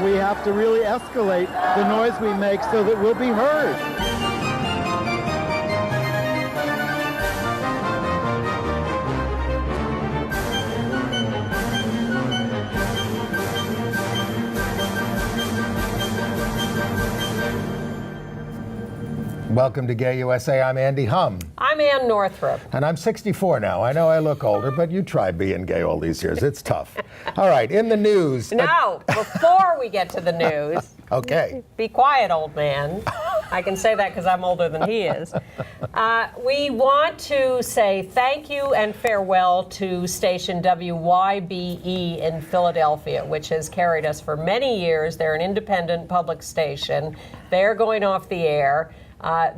we have to really escalate the noise we make so that we'll be heard. Welcome to Gay USA. I'm Andy Hum. I'm Ann Northrup. And I'm 64 now. I know I look older, but you tried being gay all these years. It's tough. All right, in the news. No, before we get to the news. Okay. Be quiet, old man. I can say that because I'm older than he is. We want to say thank you and farewell to station WYBE in Philadelphia, which has carried us for many years. They're an independent public station. They're going off the air.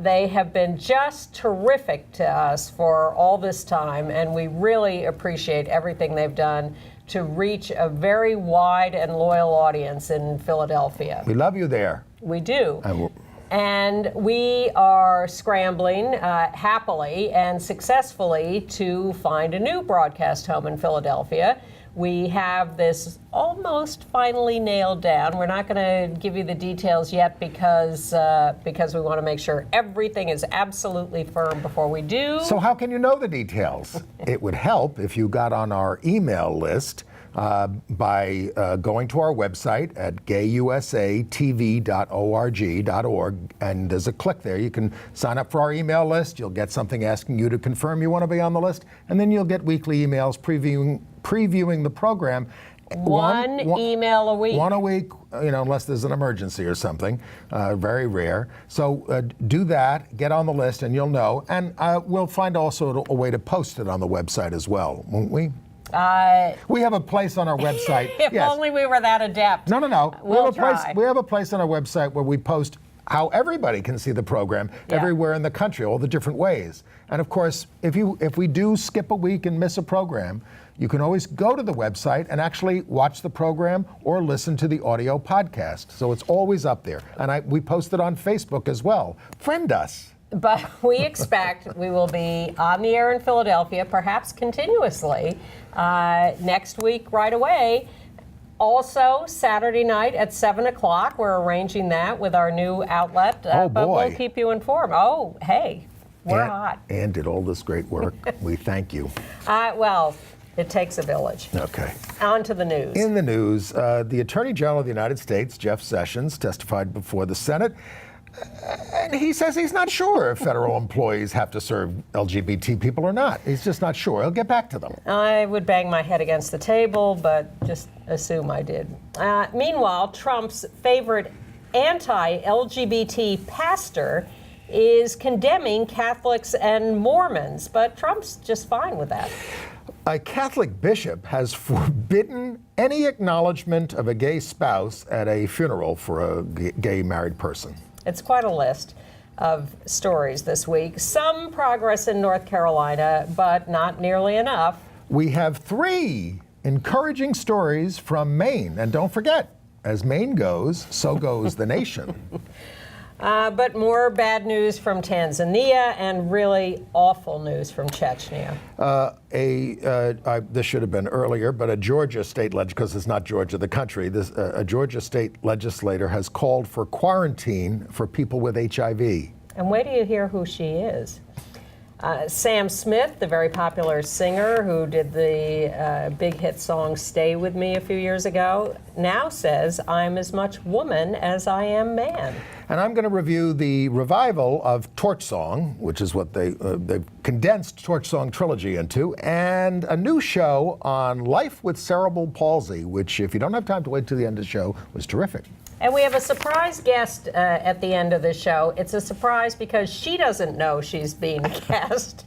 They have been just terrific to us for all this time, and we really appreciate everything they've done to reach a very wide and loyal audience in Philadelphia. We love you there. We do. And we are scrambling happily and successfully to find a new broadcast home in Philadelphia. We have this almost finally nailed down. We're not going to give you the details yet because we want to make sure everything is absolutely firm before we do. So how can you know the details? It would help if you got on our email list by going to our website at gayusatv.org, and there's a click there. You can sign up for our email list. You'll get something asking you to confirm you want to be on the list, and then you'll get weekly emails previewing the program. One email a week. One a week, unless there's an emergency or something. Very rare. So do that, get on the list, and you'll know. And we'll find also a way to post it on the website as well, won't we? We have a place on our website. If only we were that adept. No. We'll try. We have a place on our website where we post how everybody can see the program everywhere in the country, all the different ways. And of course, if we do skip a week and miss a program, you can always go to the website and actually watch the program or listen to the audio podcast. So it's always up there. And we post it on Facebook as well. Friend us. But we expect we will be on the air in Philadelphia, perhaps continuously, next week right away. Also, Saturday night at 7 o'clock, we're arranging that with our new outlet. But we'll keep you informed. Oh, hey, we're hot. Ann did all this great work. We thank you. Well, it takes a village. Okay. On to the news. In the news, the Attorney General of the United States, Jeff Sessions, testified before the Senate. And he says he's not sure if federal employees have to serve LGBT people or not. He's just not sure. He'll get back to them. I would bang my head against the table, but just assume I did. Meanwhile, Trump's favorite anti-LGBT pastor is condemning Catholics and Mormons, but Trump's just fine with that. A Catholic bishop has forbidden any acknowledgement of a gay spouse at a funeral for a gay married person. It's quite a list of stories this week. Some progress in North Carolina, but not nearly enough. We have 3 encouraging stories from Maine. And don't forget, as Maine goes, so goes the nation. But more bad news from Tanzania and really awful news from Chechnya. This should have been earlier, but a Georgia state legislator, because it's not Georgia the country, a Georgia state legislator has called for quarantine for people with HIV. And wait till you hear who she is. Sam Smith, the very popular singer who did the big hit song Stay With Me a few years ago, now says, I'm as much woman as I am man. And I'm going to review the revival of Torch Song, which is what they've condensed Torch Song trilogy into, and a new show on life with cerebral palsy, which, if you don't have time to wait till the end of the show, was terrific. And we have a surprise guest at the end of the show. It's a surprise because she doesn't know she's being a guest.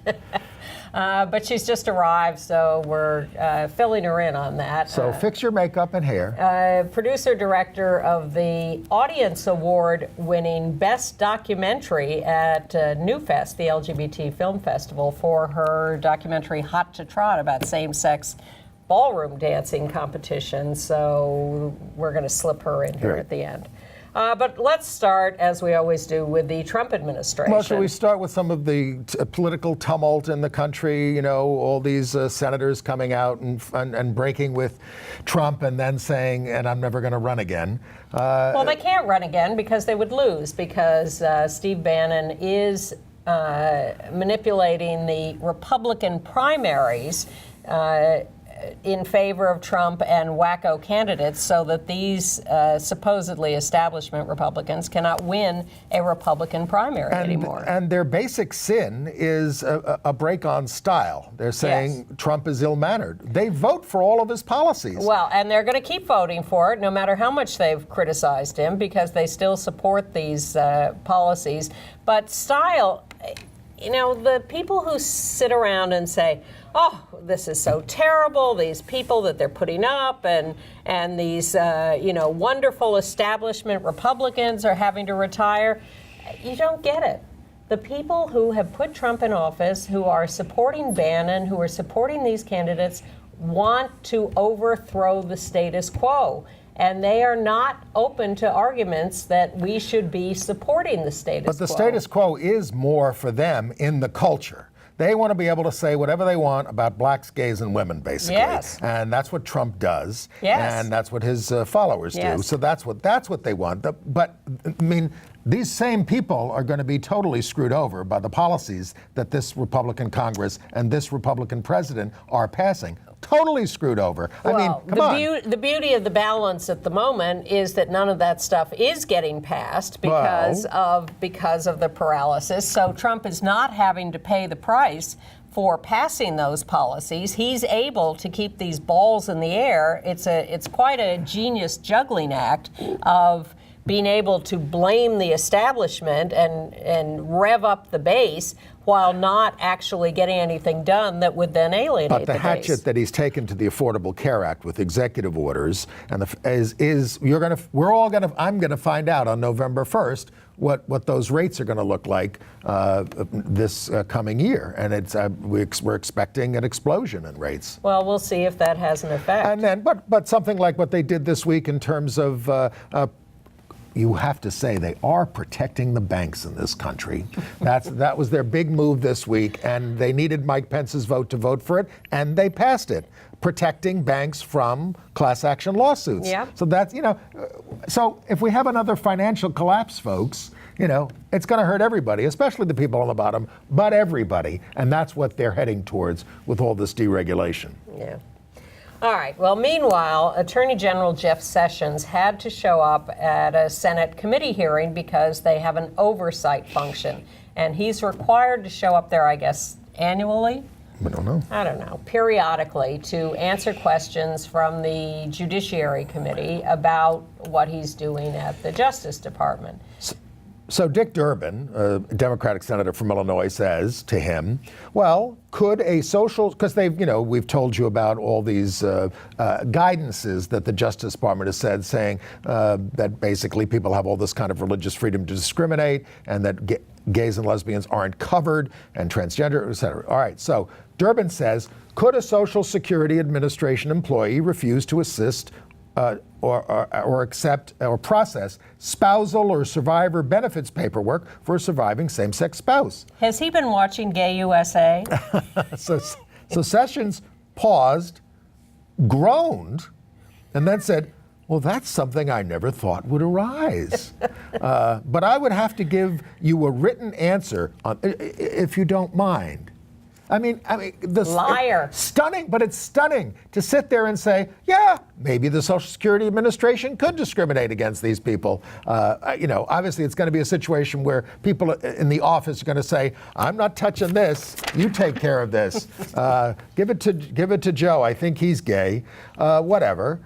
But she's just arrived, so we're filling her in on that. So fix your makeup and hair. Producer-director of the Audience Award-winning Best Documentary at NewFest, the LGBT Film Festival, for her documentary Hot to Trot about same-sex ballroom dancing competition. So we're going to slip her in here at the end. But let's start, as we always do, with the Trump administration. Well, shall we start with some of the political tumult in the country? You know, all these senators coming out and breaking with Trump and then saying, and I'm never going to run again. Well, they can't run again because they would lose, because Steve Bannon is manipulating the Republican primaries in favor of Trump and wacko candidates so that these supposedly establishment Republicans cannot win a Republican primary anymore. And their basic sin is a break on style. They're saying Trump is ill-mannered. They vote for all of his policies. Well, and they're going to keep voting for it no matter how much they've criticized him, because they still support these policies. But style, you know, the people who sit around and say, oh, this is so terrible, these people that they're putting up, and these, wonderful establishment Republicans are having to retire. You don't get it. The people who have put Trump in office, who are supporting Bannon, who are supporting these candidates, want to overthrow the status quo. And they are not open to arguments that we should be supporting the status quo. But the status quo is more for them in the culture. They want to be able to say whatever they want about blacks, gays, and women, basically. Yes. And that's what Trump does. Yes. And that's what his followers do. So that's what they want. But I mean, these same people are going to be totally screwed over by the policies that this Republican Congress and this Republican president are passing. Totally screwed over. Well, I mean, come on. The beauty of the balance at the moment is that none of that stuff is getting passed because of the paralysis. So Trump is not having to pay the price for passing those policies. He's able to keep these balls in the air. It's quite a genius juggling act of being able to blame the establishment and rev up the base while not actually getting anything done that would then alienate the base. But the hatchet that he's taken to the Affordable Care Act with executive orders and I'm going to find out on November 1st what those rates are going to look like this coming year, and we're expecting an explosion in rates. Well, we'll see if that has an effect. And then, but something like what they did this week in terms of you have to say they are protecting the banks in this country. That was their big move this week, and they needed Mike Pence's vote to vote for it, and they passed it, protecting banks from class action lawsuits. Yeah. So that's, so if we have another financial collapse, folks, it's going to hurt everybody, especially the people on the bottom, but everybody, and that's what they're heading towards with all this deregulation. Yeah. All right. Well, meanwhile, Attorney General Jeff Sessions had to show up at a Senate committee hearing because they have an oversight function. And he's required to show up there, I guess, annually? I don't know. I don't know. Periodically to answer questions from the Judiciary Committee about what he's doing at the Justice Department. So Dick Durbin, a Democratic senator from Illinois, says to him, well, could a social, because we've told you about all these guidances that the Justice Department has said, saying that basically people have all this kind of religious freedom to discriminate, and that gays and lesbians aren't covered, and transgender, et cetera. All right, so Durbin says, could a Social Security Administration employee refuse to assist or accept or process spousal or survivor benefits paperwork for a surviving same-sex spouse? Has he been watching Gay USA? So Sessions paused, groaned, and then said, well, that's something I never thought would arise. But I would have to give you a written answer if you don't mind. I mean, Liar. Stunning, but it's stunning to sit there and say, yeah, maybe the Social Security Administration could discriminate against these people. Obviously it's going to be a situation where people in the office are going to say, I'm not touching this. You take care of this. Give it to Joe. I think he's gay. Whatever.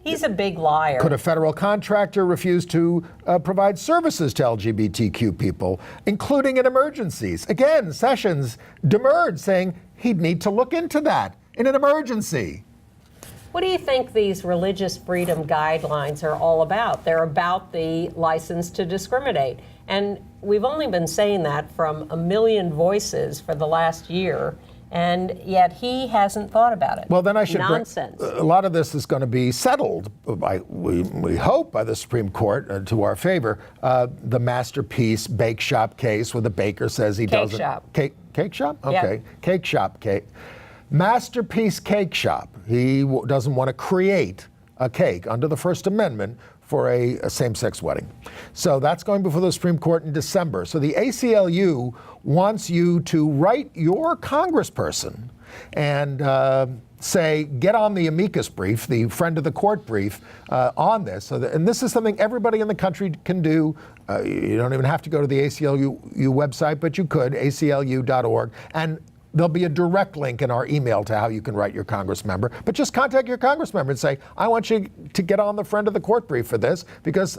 He's a big liar. Could a federal contractor refuse to provide services to LGBTQ people, including in emergencies? Again, Sessions demurred, saying he'd need to look into that in an emergency. What do you think these religious freedom guidelines are all about? They're about the license to discriminate. And we've only been saying that from a million voices for the last year. And yet he hasn't thought about it. Well, then I should Nonsense. A lot of this is going to be settled by, we hope, by the Supreme Court to our favor. The Masterpiece Bake Shop case, where the baker says he doesn't. Cake shop? Okay. Yeah. Cake shop cake. Masterpiece Cake Shop. He doesn't want to create a cake under the First Amendment for a same-sex wedding. So that's going before the Supreme Court in December. So the ACLU wants you to write your congressperson and say, get on the amicus brief, the friend of the court brief, on this. And this is something everybody in the country can do. You don't even have to go to the ACLU website, but you could, aclu.org. And there'll be a direct link in our email to how you can write your Congress member. But just contact your Congress member and say, I want you to get on the friend of the court brief for this, because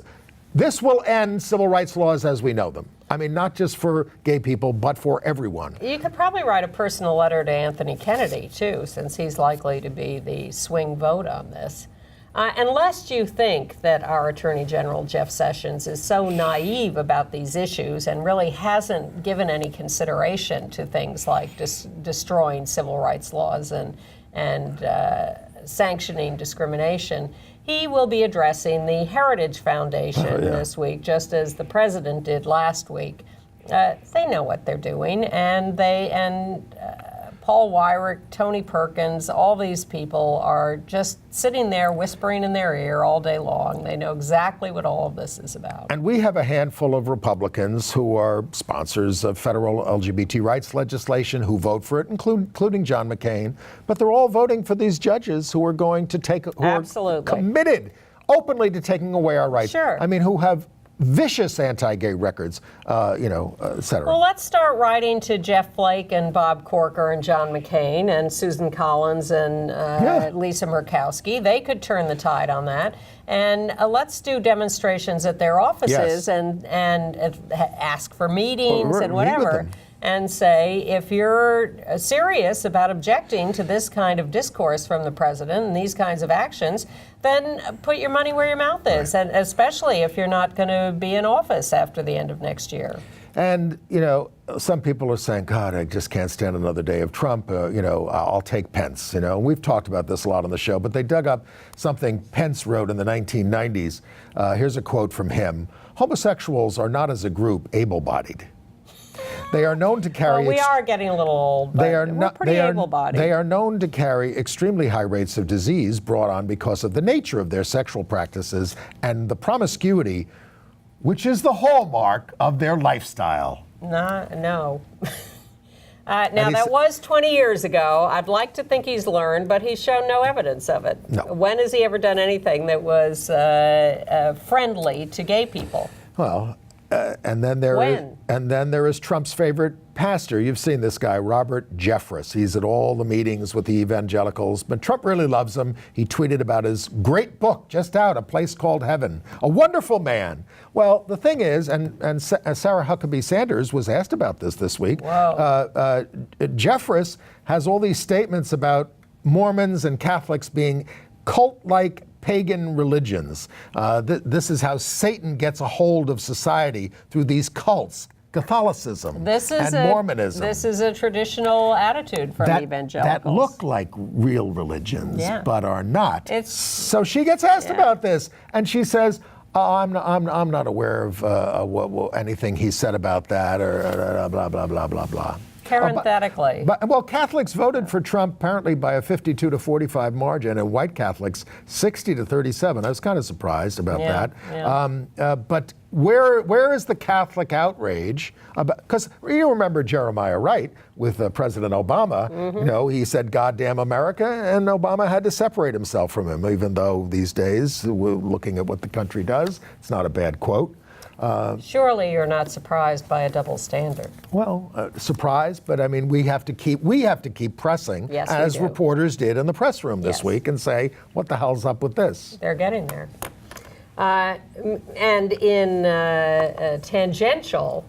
this will end civil rights laws as we know them. I mean, not just for gay people, but for everyone. You could probably write a personal letter to Anthony Kennedy, too, since he's likely to be the swing vote on this. Unless you think that our Attorney General, Jeff Sessions, is so naive about these issues and really hasn't given any consideration to things like destroying civil rights laws and sanctioning discrimination, he will be addressing the Heritage Foundation this week, just as the president did last week. They know what they're doing, and Paul Weyrich, Tony Perkins, all these people are just sitting there whispering in their ear all day long. They know exactly what all of this is about. And we have a handful of Republicans who are sponsors of federal LGBT rights legislation who vote for it, including John McCain. But they're all voting for these judges who are going to are committed openly to taking away our rights. Sure. I mean, who have vicious anti-gay records, et cetera. Well, let's start writing to Jeff Flake and Bob Corker and John McCain and Susan Collins and Lisa Murkowski. They could turn the tide on that. And let's do demonstrations at their offices and ask for meetings and whatever. And say, if you're serious about objecting to this kind of discourse from the president and these kinds of actions, then put your money where your mouth is, and especially if you're not going to be in office after the end of next year. And, some people are saying, God, I just can't stand another day of Trump. I'll take Pence. And we've talked about this a lot on the show, but they dug up something Pence wrote in the 1990s. Here's a quote from him. Homosexuals are not as a group able-bodied. They are known to carry. Well, we are getting a little old, but we're pretty able-bodied. They are known to carry extremely high rates of disease brought on because of the nature of their sexual practices and the promiscuity, which is the hallmark of their lifestyle. No. Now, that was 20 years ago. I'd like to think he's learned, but he's shown no evidence of it. No. When has he ever done anything that was friendly to gay people? Well, and then there is Trump's favorite pastor. You've seen this guy, Robert Jeffress. He's at all the meetings with the evangelicals, but Trump really loves him. He tweeted about his great book just out, A Place Called Heaven. A wonderful man. Well, the thing is, and Sarah Huckabee Sanders was asked about this week. Jeffress has all these statements about Mormons and Catholics being cult-like pagan religions. This is how Satan gets a hold of society through these cults, Catholicism and Mormonism. This is a traditional attitude from evangelicals. That look like real religions, but are not. So she gets asked about this, and she says, I'm not aware of anything he said about that, or blah, blah, blah, blah, blah. Parenthetically. Well, Catholics voted for Trump apparently by a 52 to 45 margin, and white Catholics 60 to 37. I was kind of surprised about that. Yeah. But where is the Catholic outrage? Because you remember Jeremiah Wright with President Obama. Mm-hmm. He said, "Goddamn America," and Obama had to separate himself from him. Even though these days, we're looking at what the country does, it's not a bad quote. Surely you're not surprised by a double standard. Well, surprised, but I mean, we have to keep pressing, as reporters did in the press room this week, and say, what the hell's up with this? They're getting there. And in tangential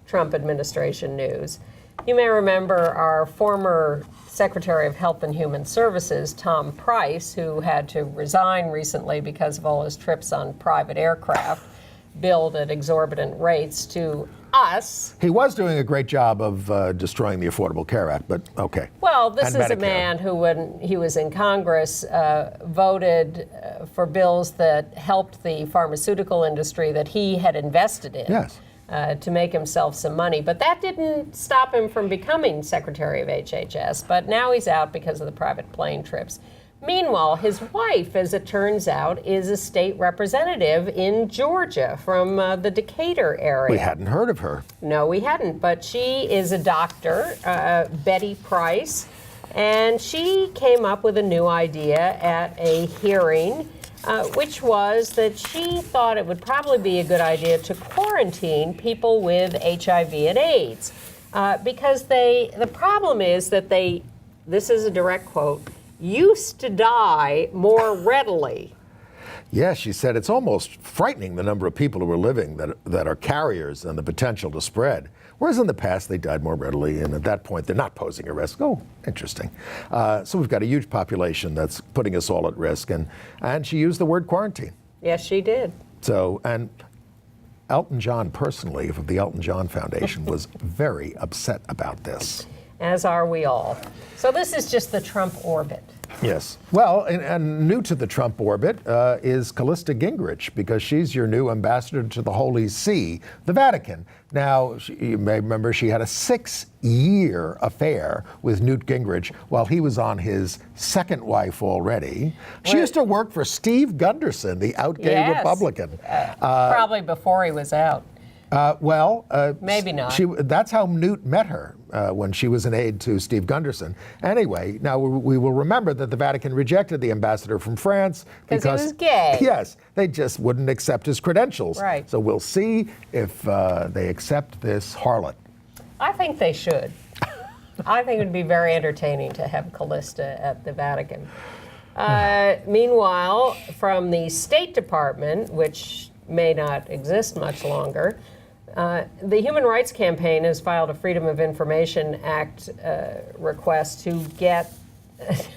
Trump administration news, you may remember our former Secretary of Health and Human Services, Tom Price, who had to resign recently because of all his trips on private aircraft, billed at exorbitant rates to us. He was doing a great job of destroying the Affordable Care Act, but okay. Well, this And is a Medicare. man who, when he was in Congress, voted for bills that helped the pharmaceutical industry that he had invested in. Yes. To make himself some money. But that didn't stop him from becoming Secretary of HHS. But now he's out because of the private plane trips. Meanwhile, his wife, as it turns out, is a state representative in Georgia from the Decatur area. We hadn't heard of her. No, we hadn't. But she is a doctor, Betty Price. And she came up with a new idea at a hearing, which was that she thought it would probably be a good idea to quarantine people with HIV and AIDS. Because the problem is that this is a direct quote, used to die more readily. Yes, she said it's almost frightening the number of people who are living that are carriers and the potential to spread. Whereas in the past, they died more readily, and at that point, they're not posing a risk. Oh, interesting. So we've got a huge population that's putting us all at risk, and she used the word quarantine. Yes, she did. So, and Elton John personally, of the Elton John Foundation, was very upset about this. As are we all. So this is just the Trump orbit. Yes. Well, and new to the Trump orbit is Callista Gingrich, because she's your new ambassador to the Holy See, the Vatican. Now, you may remember she had a 6-year affair with Newt Gingrich while he was on his second wife already. She used to work for Steve Gunderson, the out gay Yes. Republican. Probably before he was out. Maybe not. That's how Newt met her when she was an aide to Steve Gunderson. Anyway, now we will remember that the Vatican rejected the ambassador from France because he was gay. Yes, they just wouldn't accept his credentials. Right. So we'll see if they accept this harlot. I think they should. I think it would be very entertaining to have Callista at the Vatican. Meanwhile, from the State Department, which may not exist much longer, the Human Rights Campaign has filed a Freedom of Information Act request to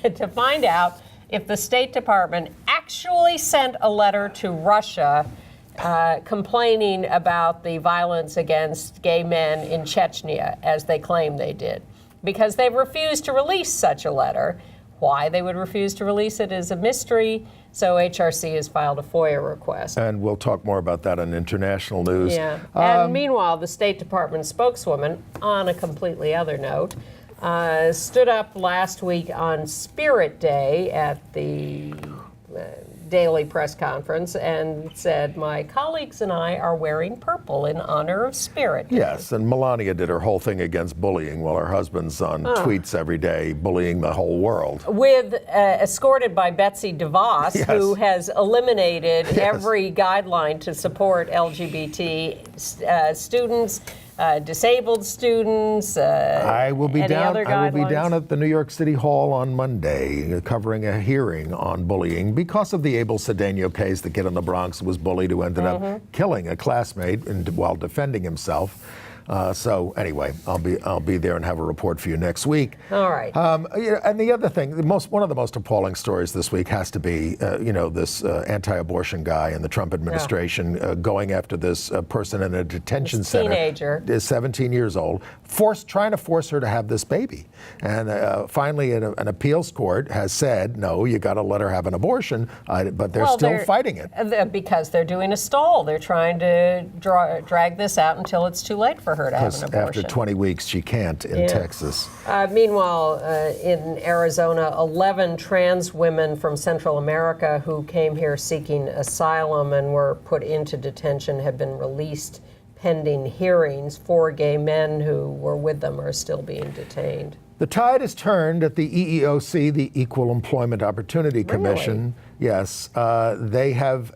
to find out if the State Department actually sent a letter to Russia complaining about the violence against gay men in Chechnya, as they claim they did. Because they've refused to release such a letter. Why they would refuse to release it is a mystery. So HRC has filed a FOIA request. And we'll talk more about that on international news. Yeah. And meanwhile, the State Department spokeswoman, on a completely other note, stood up last week on Spirit Day at the daily press conference and said, my colleagues and I are wearing purple in honor of Spirit Day. Yes, and Melania did her whole thing against bullying while her husband's on tweets every day bullying the whole world. Escorted by Betsy DeVos, Yes. who has eliminated Yes. every guideline to support LGBT students, disabled students, I will be any down. other I will be guidelines? down at the New York City Hall on Monday, covering a hearing on bullying because of the Abel Cedeno case. The kid in the Bronx was bullied who ended up killing a classmate while defending himself. So anyway, I'll be there and have a report for you next week. All right. And the other thing, one of the most appalling stories this week has to be, this anti-abortion guy in the Trump administration going after this person in a detention center. Teenager. Is 17 years old, trying to force her to have this baby. And finally, an appeals court has said, no, you got to let her have an abortion, but they're still fighting it. Because they're doing a stall. They're trying to drag this out until it's too late for her to have an abortion. After 20 weeks, she can't in Texas. Meanwhile, in Arizona, 11 trans women from Central America who came here seeking asylum and were put into detention have been released pending hearings. 4 gay men who were with them are still being detained. The tide has turned at the EEOC, the Equal Employment Opportunity Commission. Really? Yes, they have,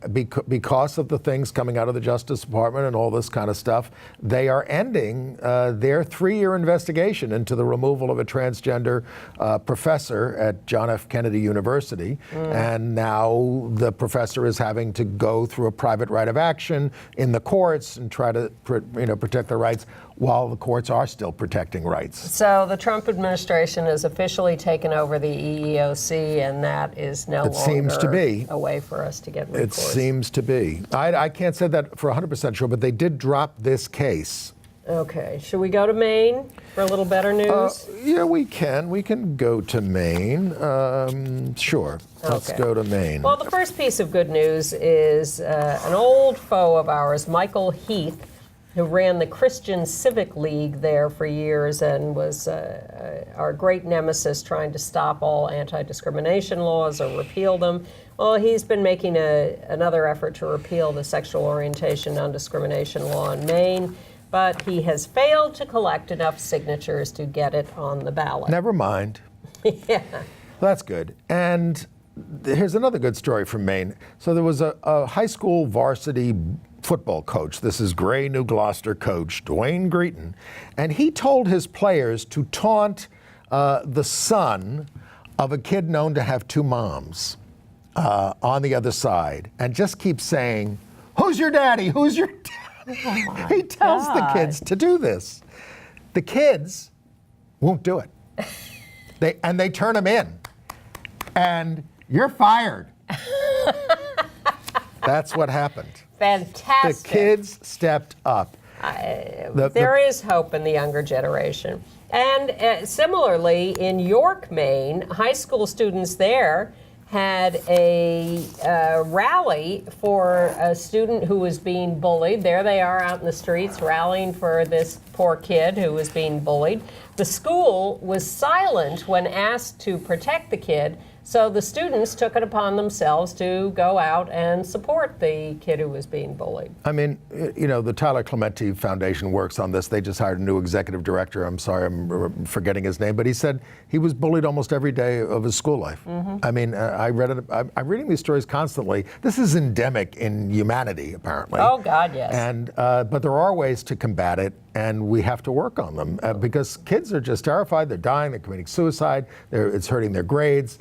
because of the things coming out of the Justice Department and all this kind of stuff, they are ending their 3-year investigation into the removal of a transgender professor at John F. Kennedy University. And now the professor is having to go through a private right of action in the courts and try to protect their rights while the courts are still protecting rights. So the Trump administration has officially taken over the EEOC, and that is no longer a way for us to get recourse. It seems to be. I can't say that for 100% sure, but they did drop this case Okay, should we go to Maine for a little better news? Yeah, we can. We can go to Maine. Sure. Let's Okay. go to Maine. Well, the first piece of good news is an old foe of ours, Michael Heath, who ran the Christian Civic League there for years and was our great nemesis trying to stop all anti-discrimination laws or repeal them. Well, he's been making another effort to repeal the sexual orientation non-discrimination law in Maine, but he has failed to collect enough signatures to get it on the ballot. Never mind. Yeah. That's good. And here's another good story from Maine. So there was a high school varsity football coach. This is Gray, New Gloucester coach, Dwayne Greeton. And he told his players to taunt the son of a kid known to have two moms on the other side and just keep saying, "Who's your daddy? Who's your daddy?" He tells the kids to do this. The kids won't do it. They turn him in. And you're fired. That's what happened. Fantastic. The kids stepped up. There is hope in the younger generation. And similarly, in York, Maine, high school students there had a rally for a student who was being bullied. There they are out in the streets rallying for this poor kid who was being bullied. The school was silent when asked to protect the kid, so the students took it upon themselves to go out and support the kid who was being bullied. I mean, you know, the Tyler Clementi Foundation works on this. They just hired a new executive director. I'm sorry, I'm forgetting his name, but he said he was bullied almost every day of his school life. I mean, I read it. I'm reading these stories constantly. This is endemic in humanity, apparently. Oh, God, yes. And but there are ways to combat it, and we have to work on them because kids are just terrified. They're dying. They're committing suicide. It's hurting their grades.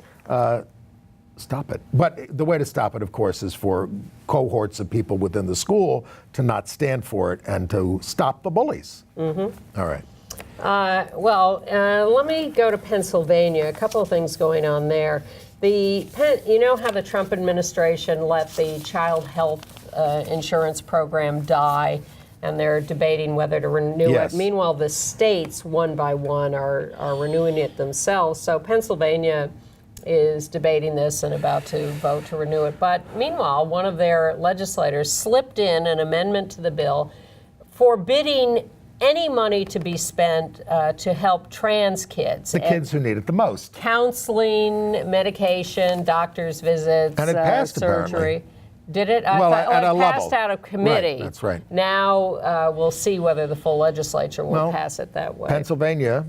Stop it. But the way to stop it, of course, is for cohorts of people within the school to not stand for it and to stop the bullies. All right. Let me go to Pennsylvania. A couple of things going on there. You know how the Trump administration let the child health insurance program die, and they're debating whether to renew Yes. it. Meanwhile, the states, one by one, are renewing it themselves. So Pennsylvania is debating this and about to vote to renew it. But meanwhile, one of their legislators slipped in an amendment to the bill forbidding any money to be spent to help trans kids. The kids who need it the most. Counseling, medication, doctor's visits, And it passed, surgery. apparently. Did it? Well, at a it passed level. out of committee. Right, that's right. Now we'll see whether the full legislature will Well, pass it that way. Pennsylvania,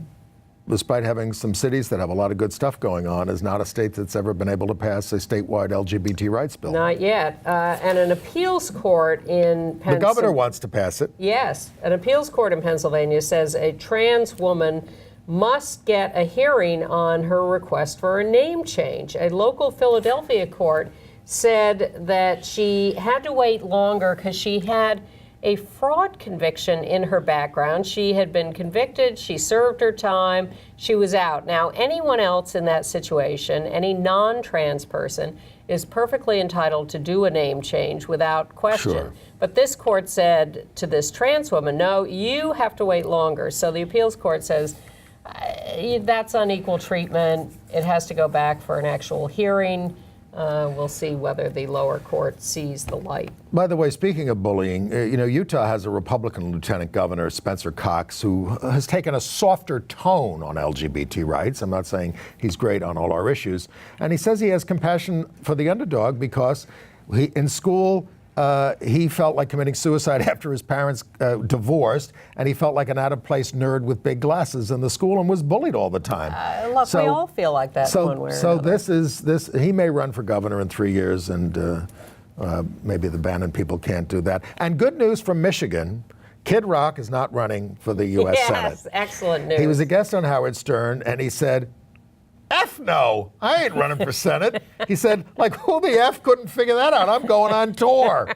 despite having some cities that have a lot of good stuff going on, is not a state that's ever been able to pass a statewide LGBT rights bill. Not yet. And an appeals court in Pennsylvania. The governor wants to pass it. Yes. An appeals court in Pennsylvania says a trans woman must get a hearing on her request for a name change. A local Philadelphia court said that she had to wait longer because she had a fraud conviction in her background. She had been convicted, she served her time, she was out. Now, anyone else in that situation, any non-trans person, is perfectly entitled to do a name change without question. Sure. But this court said to this trans woman, no, you have to wait longer. So the appeals court says, that's unequal treatment. It has to go back for an actual hearing. We'll see whether the lower court sees the light. By the way, speaking of bullying, you know, Utah has a Republican lieutenant governor, Spencer Cox, who has taken a softer tone on LGBT rights. I'm not saying he's great on all our issues. And he says he has compassion for the underdog because in school, he felt like committing suicide after his parents divorced, and he felt like an out-of-place nerd with big glasses in the school and was bullied all the time. Look, we all feel like that one way or another. this he may run for governor in 3 years, and maybe the Bannon people can't do that. And good news from Michigan, Kid Rock is not running for the U.S. Senate. Yes, excellent news. He was a guest on Howard Stern, and he said, F no, I ain't running for Senate. He said, like, who the F couldn't figure that out? I'm going on tour.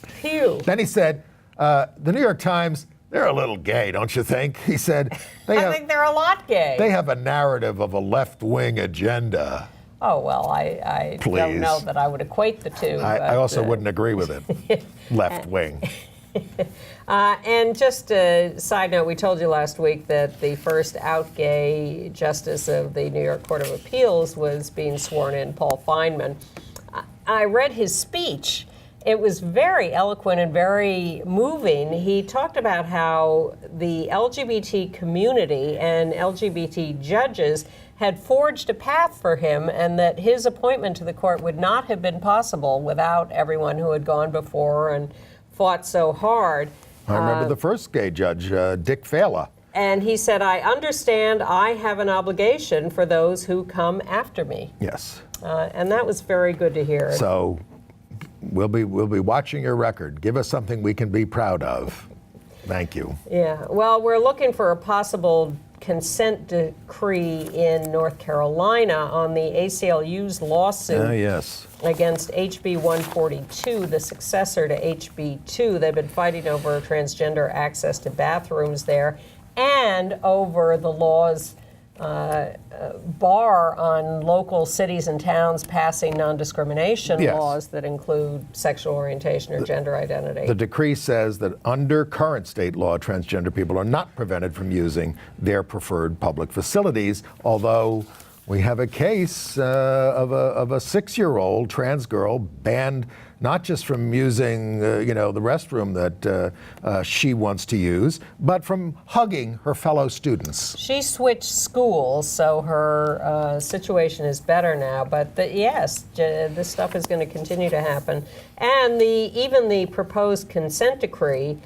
Phew. Then he said, the New York Times, they're a little gay, don't you think? He said, I think they're a lot gay. they have a narrative of a left-wing agenda. Oh, well, I don't know that I would equate the two. I also wouldn't agree with it. Left-wing. And just a side note, we told you last week that the first out gay justice of the New York Court of Appeals was being sworn in, Paul Fineman. I read his speech. It was very eloquent and very moving. He talked about how the LGBT community and LGBT judges had forged a path for him, and that his appointment to the court would not have been possible without everyone who had gone before and fought so hard. I remember the first gay judge, Dick Fala. And he said, I understand I have an obligation for those who come after me. Yes. And that was very good to hear. So we'll be watching your record. Give us something we can be proud of. Thank you. Yeah. Well, we're looking for a possible consent decree in North Carolina on the ACLU's lawsuit Yes. against HB 142, the successor to HB 2. They've been fighting over transgender access to bathrooms there and over the law's bar on local cities and towns passing non-discrimination Yes. laws that include sexual orientation or gender identity. The decree says that under current state law, transgender people are not prevented from using their preferred public facilities, although we have a case of a 6-year-old trans girl banned not just from using the restroom that she wants to use, but from hugging her fellow students. She switched schools, so her situation is better now. But yes, this stuff is going to continue to happen. And even the proposed consent decree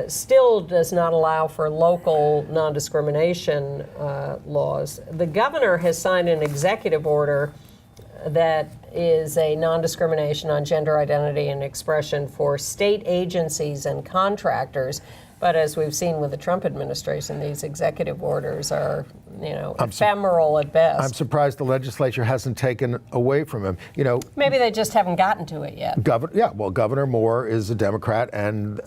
still does not allow for local non-discrimination laws. The governor has signed an executive order that is a non-discrimination on gender identity and expression for state agencies and contractors. But as we've seen with the Trump administration, these executive orders are, ephemeral at best. I'm surprised the legislature hasn't taken away from him. Maybe they just haven't gotten to it yet. Governor Moore is a Democrat, and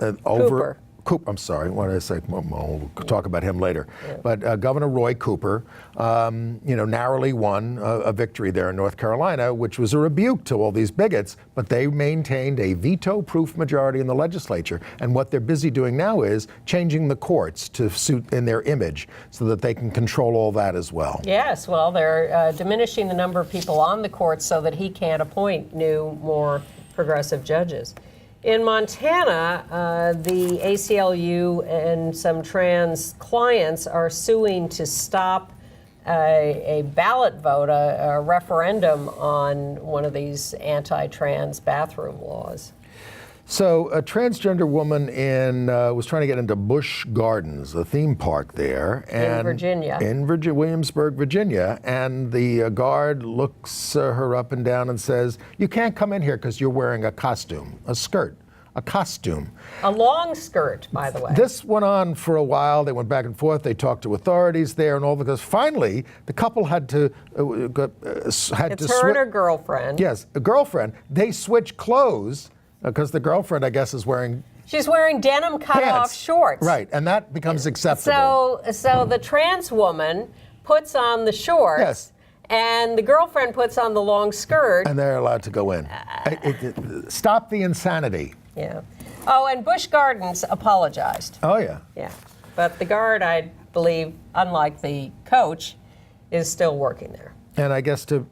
I'm sorry, what did I say? We'll talk about him later. Yeah. But Governor Roy Cooper, narrowly won a victory there in North Carolina, which was a rebuke to all these bigots, but they maintained a veto-proof majority in the legislature. And what they're busy doing now is changing the courts to suit in their image so that they can control all that as well. Yes, well, they're diminishing the number of people on the courts so that he can't appoint new, more progressive judges. In Montana, the ACLU and some trans clients are suing to stop a ballot vote, a referendum on one of these anti-trans bathroom laws. So a transgender woman was trying to get into Busch Gardens, a theme park there. In Virginia. In Williamsburg, Virginia. And the guard looks her up and down and says, you can't come in here because you're wearing a costume, a skirt. A costume. A long skirt, by the way. This went on for a while. They went back and forth. They talked to authorities there and all, because finally the couple had to It's her and her girlfriend. Yes, a girlfriend. They switched clothes because the girlfriend, I guess, is wearing. She's wearing denim cut-off shorts. Right, and that becomes acceptable. So the trans woman puts on the shorts. Yes. And the girlfriend puts on the long skirt. And they're allowed to go in. Stop the insanity. Yeah. Oh, and Busch Gardens apologized. Oh, yeah. Yeah. But the guard, I believe, unlike the coach, is still working there. And I guess to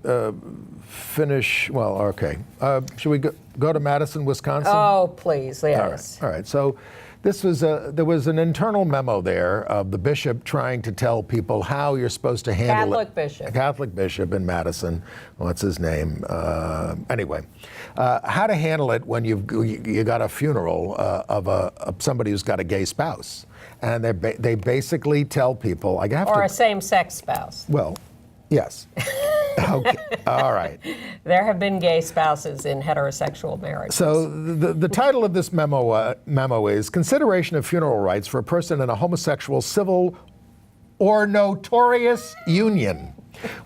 finish, well, okay. Should we go to Madison, Wisconsin? Oh, please, yes. All right. So there was an internal memo there of the bishop trying to tell people how you're supposed to handle Catholic bishop. A Catholic bishop in Madison. What's his name? Anyway, how to handle it when you got a funeral of somebody who's got a gay spouse, and they basically tell people, or a same-sex spouse. Well, yes. Okay. All right. There have been gay spouses in heterosexual marriages. So the title of this memo is Consideration of Funeral Rights for a Person in a Homosexual Civil or Notorious Union,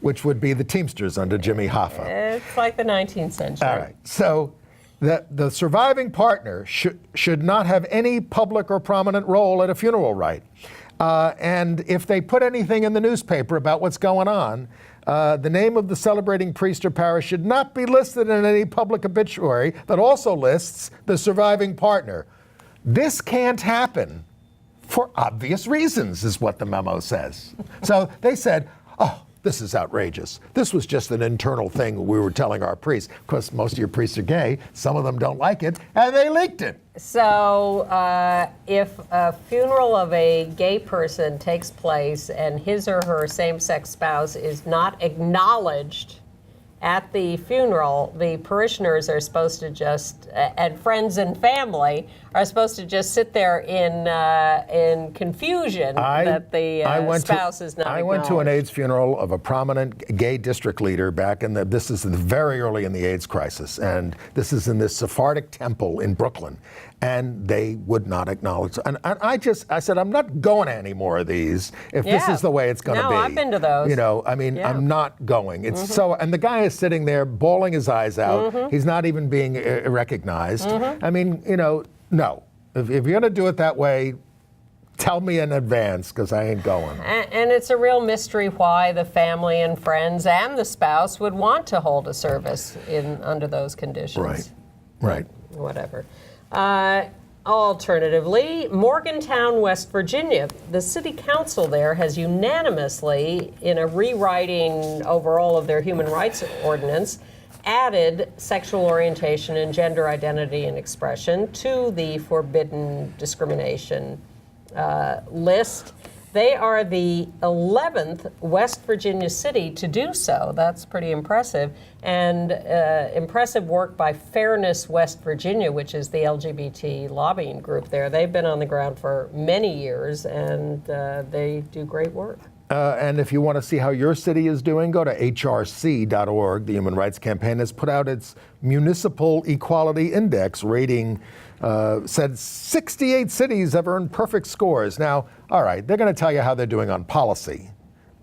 which would be the Teamsters under Jimmy Hoffa. It's like the 19th century. All right. So the surviving partner should not have any public or prominent role at a funeral rite. And if they put anything in the newspaper about what's going on, the name of the celebrating priest or parish should not be listed in any public obituary that also lists the surviving partner. This can't happen for obvious reasons, is what the memo says. So they said, oh, this is outrageous. This was just an internal thing we were telling our priests. Of course, most of your priests are gay. Some of them don't like it, and they leaked it. So if a funeral of a gay person takes place and his or her same-sex spouse is not acknowledged at the funeral, the parishioners are supposed to just, and friends and family are supposed to just sit there in confusion that the spouse is not acknowledged. I went to an AIDS funeral of a prominent gay district leader back in this is very early in the AIDS crisis, and this is in this Sephardic temple in Brooklyn, and they would not acknowledge. And I said, I'm not going to any more of these if this is the way it's going to be. No, I've been to those. You know, I mean, I'm not going. It's so, and the guy is sitting there bawling his eyes out. He's not even being recognized. I mean, you know, no. If you're going to do it that way, tell me in advance, because I ain't going. And it's a real mystery why the family and friends and the spouse would want to hold a service under those conditions. Right. Whatever. Alternatively, Morgantown, West Virginia. The city council there has unanimously, in a rewriting overall of their human rights ordinance, added sexual orientation and gender identity and expression to the forbidden discrimination list. They are the 11th West Virginia city to do so. That's pretty impressive. And impressive work by Fairness West Virginia, which is the LGBT lobbying group there. They've been on the ground for many years, and they do great work. And if you want to see how your city is doing, go to hrc.org. The Human Rights Campaign has put out its Municipal Equality Index rating, said 68 cities have earned perfect scores. Now, all right, they're going to tell you how they're doing on policy,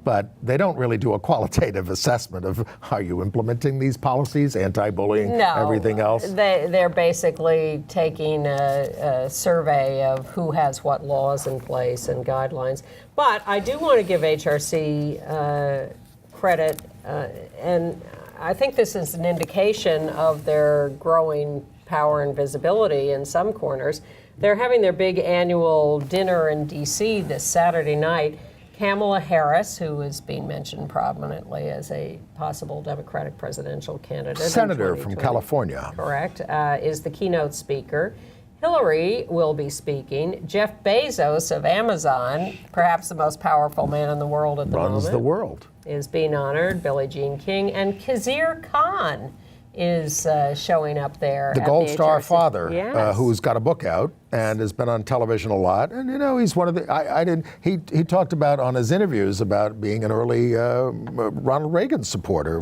but they don't really do a qualitative assessment of how you implementing these policies, anti-bullying, everything else. They're basically taking a survey of who has what laws in place and guidelines. But I do want to give HRC credit, and I think this is an indication of their growing power and visibility in some corners. They're having their big annual dinner in D.C. this Saturday night. Kamala Harris, who is being mentioned prominently as a possible Democratic presidential candidate. Senator from California. Correct, is the keynote speaker. Hillary will be speaking. Jeff Bezos of Amazon, perhaps the most powerful man in the world at the moment. Runs the world. Is being honored. Billie Jean King. And Khizr Khan is showing up there. The Gold Star HRC. father, Yes. who's got a book out and has been on television a lot. And, you know, he's one of the, he talked about on his interviews about being an early Ronald Reagan supporter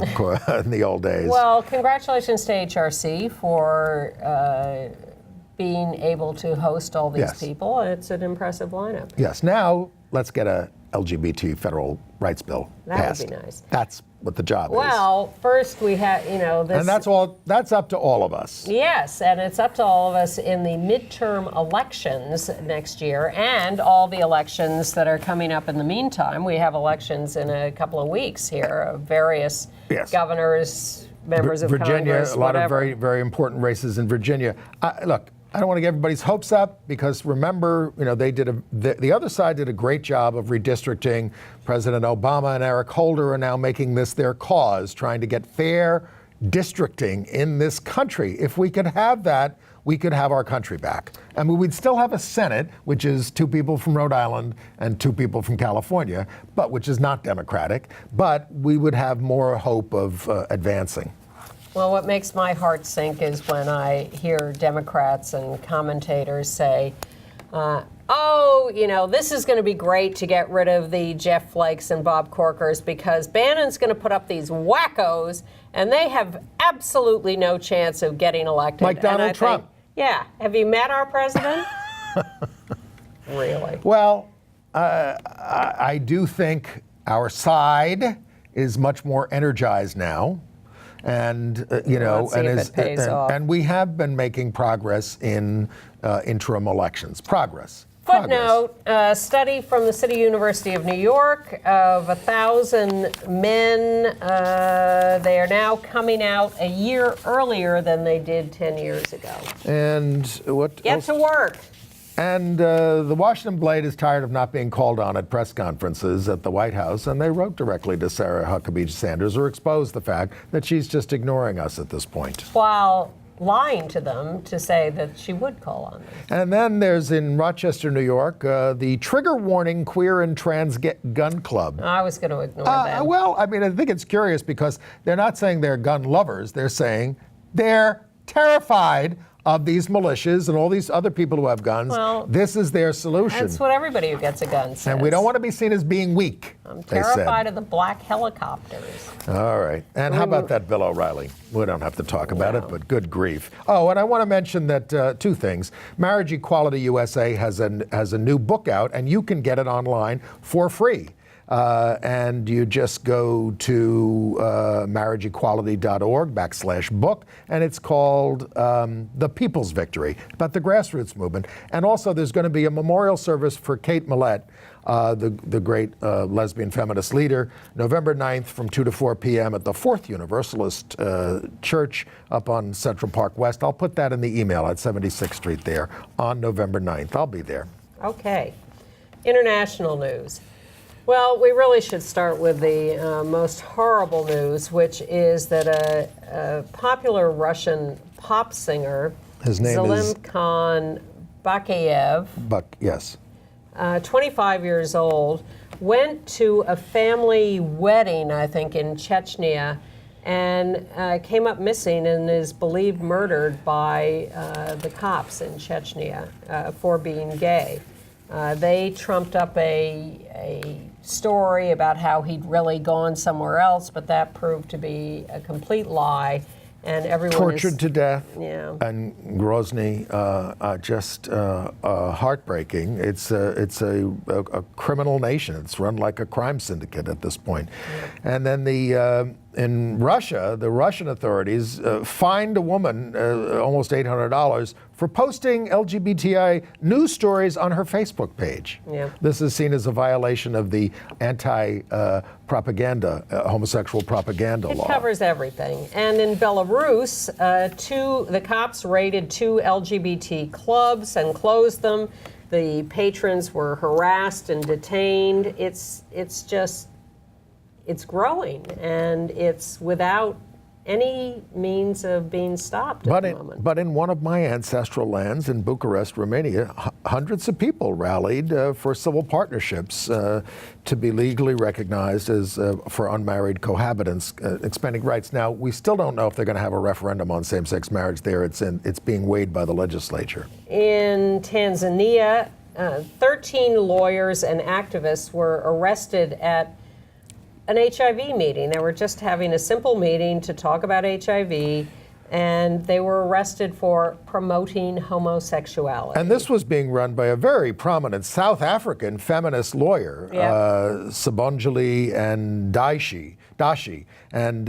in the old days. Well, congratulations to HRC for being able to host all these people. It's an impressive lineup. Yes, now let's get a LGBT federal rights bill passed. That would be nice. That's what the job is. Well, first we have, you know, this. And that's up to all of us. Yes, and it's up to all of us in the midterm elections next year and all the elections that are coming up in the meantime. We have elections in a couple of weeks here of various governors, members of Virginia, Congress, a lot whatever. of very, very important races in Virginia. Look, I don't want to get everybody's hopes up because remember, you know, the other side did a great job of redistricting. President Obama and Eric Holder are now making this their cause, trying to get fair districting in this country. If we could have that, we could have our country back. I mean, we'd still have a Senate, which is 2 people from Rhode Island and 2 people from California, but which is not Democratic, but we would have more hope of advancing. Well, what makes my heart sink is when I hear Democrats and commentators say, oh, you know, this is going to be great to get rid of the Jeff Flakes and Bob Corkers because Bannon's going to put up these wackos and they have absolutely no chance of getting elected. Like Donald Trump. Yeah. Have you met our president? Really? Well, I do think our side is much more energized now. And, you know, and we have been making progress in interim elections. Progress. Footnote, a study from the City University of New York of 1,000 men. They are now coming out a year earlier than they did 10 years ago. And what Get else? to work. And the Washington Blade is tired of not being called on at press conferences at the White House, and they wrote directly to Sarah Huckabee Sanders, or exposed the fact that she's just ignoring us at this point. While lying to them to say that she would call on them. And then there's in Rochester, New York, the Trigger Warning Queer and Trans Gun Club. I was going to ignore that. Well, I mean, I think it's curious because they're not saying they're gun lovers. They're saying they're terrified of these militias and all these other people who have guns. Well, this is their solution. That's what everybody who gets a gun says. And we don't want to be seen as being weak. I'm terrified of the black helicopters. All right. And how about that Bill O'Reilly? We don't have to talk about it, but good grief. Oh, and I want to mention that two things. Marriage Equality USA has a new book out, and you can get it online for free. And you just go to marriageequality.org/book, and it's called The People's Victory, about the grassroots movement. And also there's going to be a memorial service for Kate Millett, the great lesbian feminist leader, November 9th from 2 to 4 p.m. at the Fourth Universalist Church up on Central Park West. I'll put that in the email at 76th Street there on November 9th. I'll be there. Okay. International news. Well, we really should start with the most horrible news, which is that a popular Russian pop singer, his name is Zelimkhan Bakayev, yes, 25 years old, went to a family wedding, I think, in Chechnya, and came up missing and is believed murdered by the cops in Chechnya for being gay. They trumped up a story about how he'd really gone somewhere else, but that proved to be a complete lie. And everyone tortured to death. Yeah. And Grozny, just heartbreaking. It's a criminal nation. It's run like a crime syndicate at this point. Yeah. And then in Russia, the Russian authorities fined a woman almost $800 for posting LGBTI news stories on her Facebook page. Yeah. This is seen as a violation of the anti-propaganda, homosexual propaganda law. It covers everything. And in Belarus, the cops raided 2 LGBT clubs and closed them. The patrons were harassed and detained. It's growing, and it's without any means of being stopped at the moment. But in one of my ancestral lands in Bucharest, Romania, hundreds of people rallied for civil partnerships to be legally recognized as for unmarried cohabitants, expanding rights. Now, we still don't know if they're going to have a referendum on same-sex marriage there. It's being weighed by the legislature. In Tanzania, 13 lawyers and activists were arrested at an HIV meeting. They were just having a simple meeting to talk about HIV, and they were arrested for promoting homosexuality. And this was being run by a very prominent South African feminist lawyer, Sabonjali and Dashi. And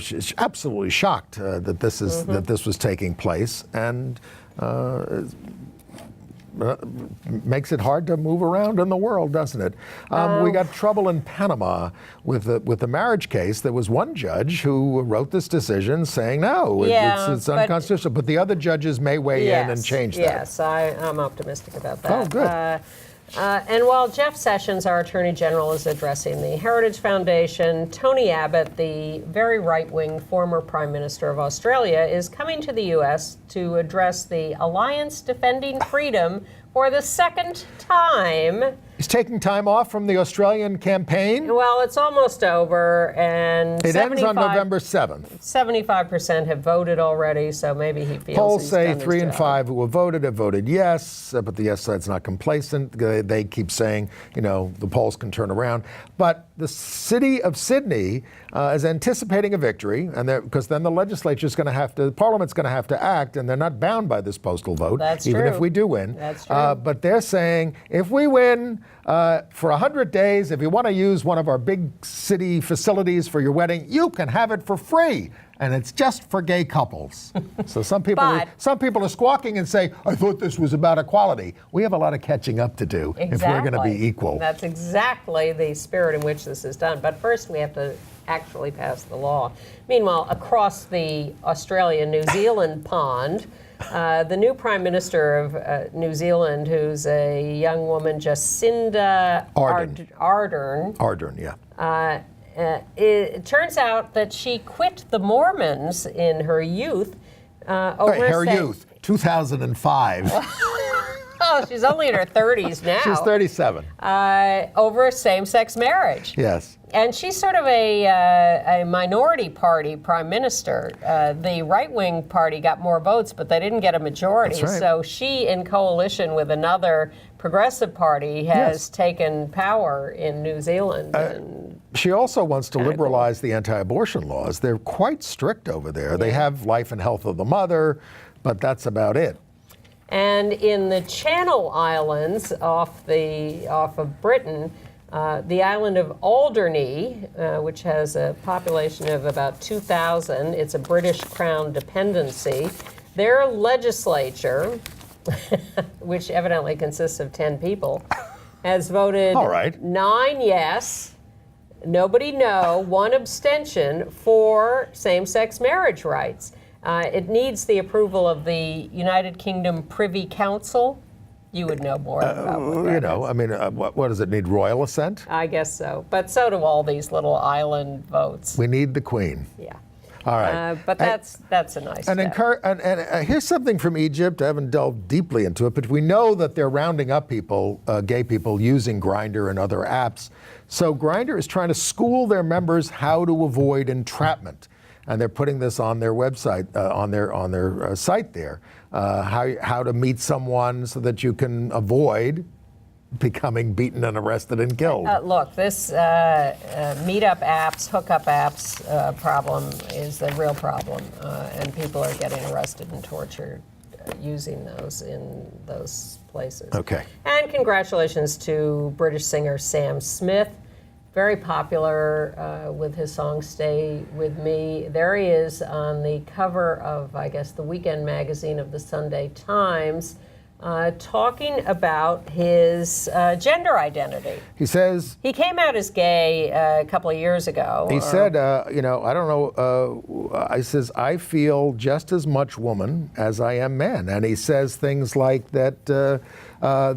she's absolutely shocked that this is that this was taking place, and makes it hard to move around in the world, doesn't it? We got trouble in Panama with the marriage case. There was one judge who wrote this decision saying, no, it's unconstitutional. But the other judges may weigh in and change that. Yes, I'm optimistic about that. Oh, good. And while Jeff Sessions, our Attorney General, is addressing the Heritage Foundation, Tony Abbott, the very right-wing former Prime Minister of Australia, is coming to the U.S. to address the Alliance Defending Freedom for the second time. He's taking time off from the Australian campaign? Well, it's almost over, and it ends on November 7th. 75% have voted already, so maybe he feels polls he's say done his 3 and job. 5 who have voted yes, but the yes side's not complacent. They keep saying, the polls can turn around. But the city of Sydney is anticipating a victory, and because then the legislature's going to have to, Parliament's going to have to act, and they're not bound by this postal vote, That's even true. if we do win. That's true. But they're saying, if we win, for 100 days, if you want to use one of our big city facilities for your wedding, you can have it for free. And it's just for gay couples. So some people are squawking and say, I thought this was about equality. We have a lot of catching up to do if we're going to be equal. That's exactly the spirit in which this is done. But first we have to actually pass the law. Meanwhile, across the Australia-New Zealand pond, the new Prime Minister of New Zealand, who's a young woman, Jacinda Ardern. Ardern, yeah. It turns out that she quit the Mormons in her youth. Her youth, 2005. Oh, she's only in her 30s now. She's 37. Over same-sex marriage. Yes. And she's sort of a minority party prime minister. The right-wing party got more votes, but they didn't get a majority. That's right. So she, in coalition with another progressive party, has taken power in New Zealand. She also wants to liberalize the anti-abortion laws. They're quite strict over there. Yeah. They have life and health of the mother, but that's about it. And in the Channel Islands off of Britain, the island of Alderney, which has a population of about 2,000, it's a British Crown dependency. Their legislature, which evidently consists of 10 people, has voted 9 yes, nobody no, 1 abstention for same-sex marriage rights. It needs the approval of the United Kingdom Privy Council. You would know more about what that is. I mean, what does it need, royal assent? I guess so. But so do all these little island votes. We need the Queen. Yeah. All right. But that's a nice step. And here's something from Egypt. I haven't delved deeply into it, but we know that they're rounding up people, gay people, using Grindr and other apps. So Grindr is trying to school their members how to avoid entrapment. And they're putting this on their website, on their site there, how to meet someone so that you can avoid becoming beaten and arrested and killed. Look, this meetup apps, hookup apps problem is a real problem, and people are getting arrested and tortured using those in those places. Okay. And congratulations to British singer Sam Smith. Very popular with his song Stay With Me. There he is on the cover of, I guess, the weekend magazine of the Sunday Times, talking about his gender identity. He says... He came out as gay a couple of years ago. He said, I don't know, I says, I feel just as much woman as I am man. And he says things like that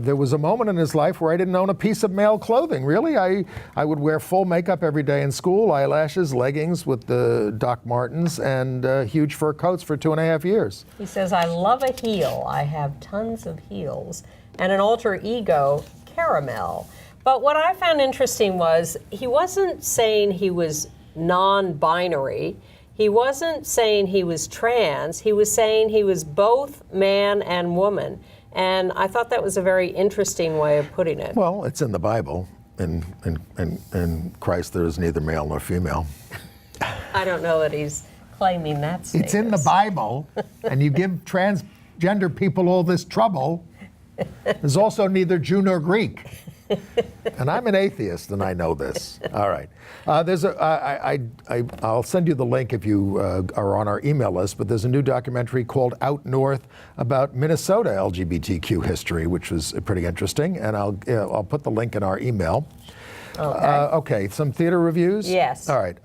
there was a moment in his life where I didn't own a piece of male clothing. Really, I would wear full makeup every day in school, eyelashes, leggings with the Doc Martens, and huge fur coats for 2.5 years. He says, I love a heel. I have tons of heels. And an alter ego, Caramel. But what I found interesting was he wasn't saying he was non-binary. He wasn't saying he was trans. He was saying he was both man and woman. And I thought that was a very interesting way of putting it. Well, it's in the Bible. In Christ, there is neither male nor female. I don't know that he's claiming that status. It's in the Bible, and you give transgender people all this trouble. There's also neither Jew nor Greek. And I'm an atheist, and I know this. All right. I'll send you the link if you are on our email list, but there's a new documentary called Out North about Minnesota LGBTQ history, which was pretty interesting, and I'll put the link in our email. Okay, some theater reviews? Yes. All right.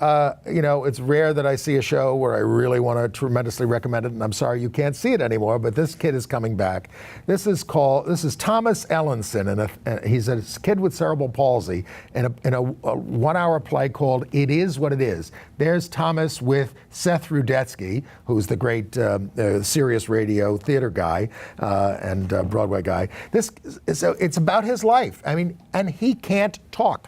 It's rare that I see a show where I really want to tremendously recommend it, and I'm sorry you can't see it anymore, but this kid is coming back. This is Thomas Ellenson, and he's a kid with cerebral palsy in a 1-hour play called It Is What It Is. There's Thomas with Seth Rudetsky, who's the great Sirius Radio theater guy and Broadway guy. It's about his life. I mean, and he can't talk.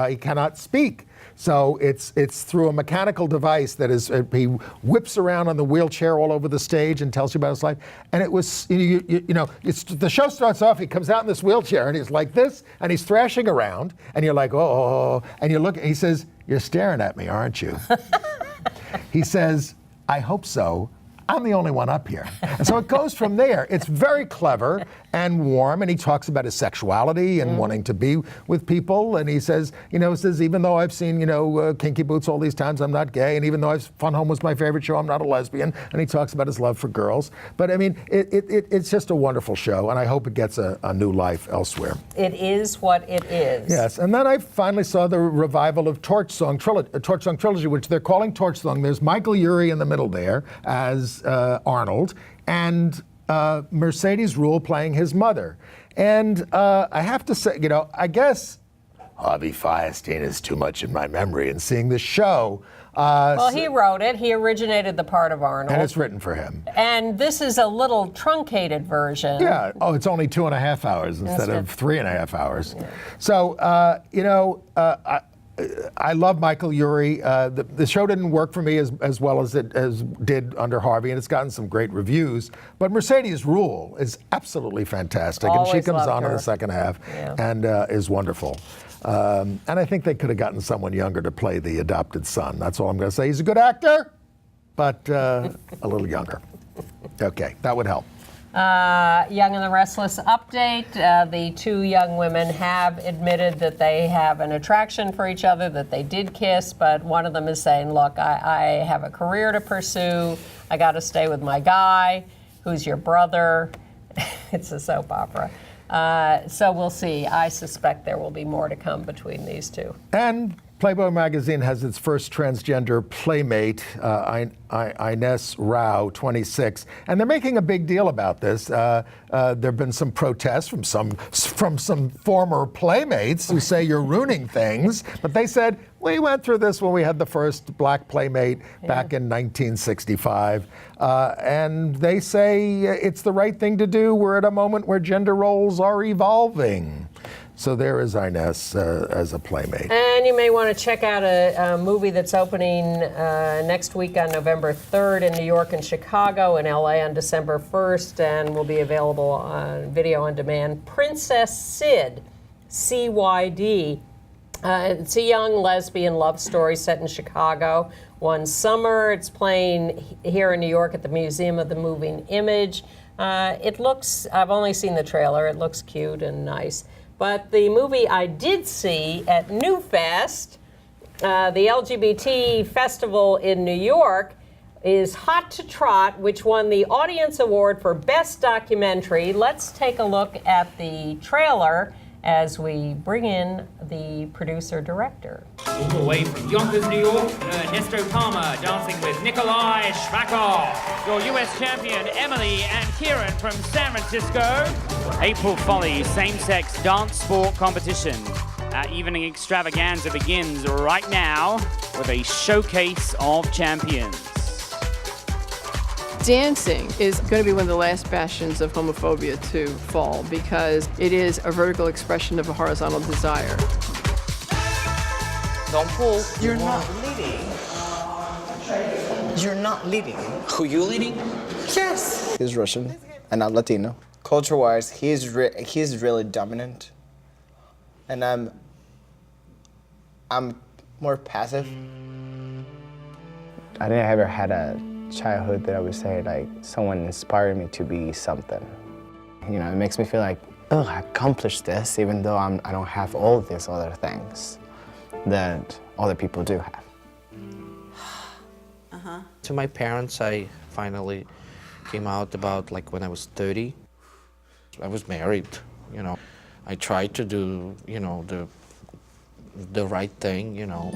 He cannot speak. So it's through a mechanical device that is, he whips around on the wheelchair all over the stage and tells you about his life. And it was, the show starts off, he comes out in this wheelchair and he's like this, and he's thrashing around, and you're like, oh, and you look, and he says, you're staring at me, aren't you? He says, I hope so. I'm the only one up here. And so it goes from there. It's very clever and warm, and he talks about his sexuality and wanting to be with people. And he says, even though I've seen, Kinky Boots all these times, I'm not gay. And even though Fun Home was my favorite show, I'm not a lesbian. And he talks about his love for girls. But I mean, it's just a wonderful show, and I hope it gets a new life elsewhere. It is what it is. Yes, and then I finally saw the revival of Torch Song Trilogy, which they're calling Torch Song. There's Michael Urie in the middle there as Arnold, and Mercedes Rule playing his mother. And I have to say, I guess Harvey Fierstein is too much in my memory, and seeing the show. Well, he wrote it. He originated the part of Arnold. And it's written for him. And this is a little truncated version. Yeah. Oh, it's only 2.5 hours instead of 3.5 hours. Yeah. So, I love Michael Urie. The show didn't work for me as well as it did under Harvey, and it's gotten some great reviews. But Mercedes Rule is absolutely fantastic, Always and she comes on her. in the second half and is wonderful. And I think they could have gotten someone younger to play the adopted son. That's all I'm going to say. He's a good actor, but a little younger. Okay, that would help. Young and the Restless update. The two young women have admitted that they have an attraction for each other, that they did kiss, but one of them is saying, look, I have a career to pursue. I got to stay with my guy, who's your brother. It's a soap opera. So we'll see. I suspect there will be more to come between these two. And Playboy magazine has its first transgender playmate, Ines Rao, 26, and they're making a big deal about this. There have been some protests from some former playmates who say you're ruining things, but they said we went through this when we had the first black playmate back in 1965, and they say it's the right thing to do. We're at a moment where gender roles are evolving. So there is Ines as a playmate. And you may want to check out a movie that's opening next week on November 3rd in New York and Chicago, and LA on December 1st, and will be available on video on demand. Princess Cyd, CYD. It's a young lesbian love story set in Chicago. One summer, it's playing here in New York at the Museum of the Moving Image. It looks, I've only seen the trailer, it looks cute and nice. But the movie I did see at New Fest, the LGBT festival in New York, is Hot to Trot, which won the Audience Award for Best Documentary. Let's take a look at the trailer as we bring in the producer-director. All the way from Yonkers, New York, Ernesto Palmer dancing with Nikolai Shvakov. Your U.S. champion, Emily and Kieran from San Francisco. April Folly same-sex dance sport competition. Our evening extravaganza begins right now with a showcase of champions. Dancing is going to be one of the last bastions of homophobia to fall because it is a vertical expression of a horizontal desire. Don't pull. You're not leading. You're not leading. Who you leading? Yes. He's Russian, and I'm Latino. Culture-wise, he's really dominant, and I'm more passive. I didn't ever had a childhood that I would say like someone inspired me to be something. You know, it makes me feel like, oh, I accomplished this, even though I don't have all of these other things that other people do have. To my parents, I finally came out about like when I was 30. I was married, you know. I tried to do, you know, the right thing, you know.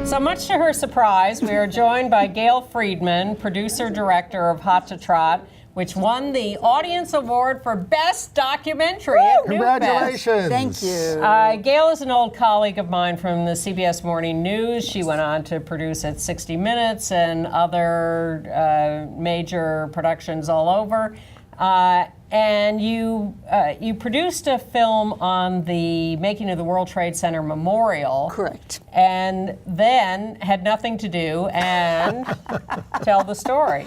So much to her surprise, we are joined by Gail Friedman, producer-director of Hot to Trot, which won the Audience Award for Best Documentary at New Fest. Congratulations. Thank you. Gail is an old colleague of mine from the CBS Morning News. She went on to produce at 60 Minutes and other major productions all over. And you produced a film on the making of the World Trade Center Memorial. Correct. And then had nothing to do and tell the story.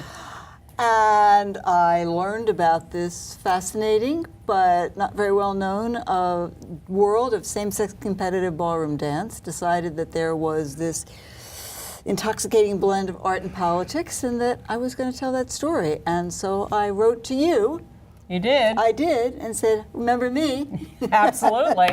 And I learned about this fascinating but not very well known world of same-sex competitive ballroom dance, decided that there was this intoxicating blend of art and politics and that I was going to tell that story. And so I wrote to you. You did? I did, and said, remember me? Absolutely.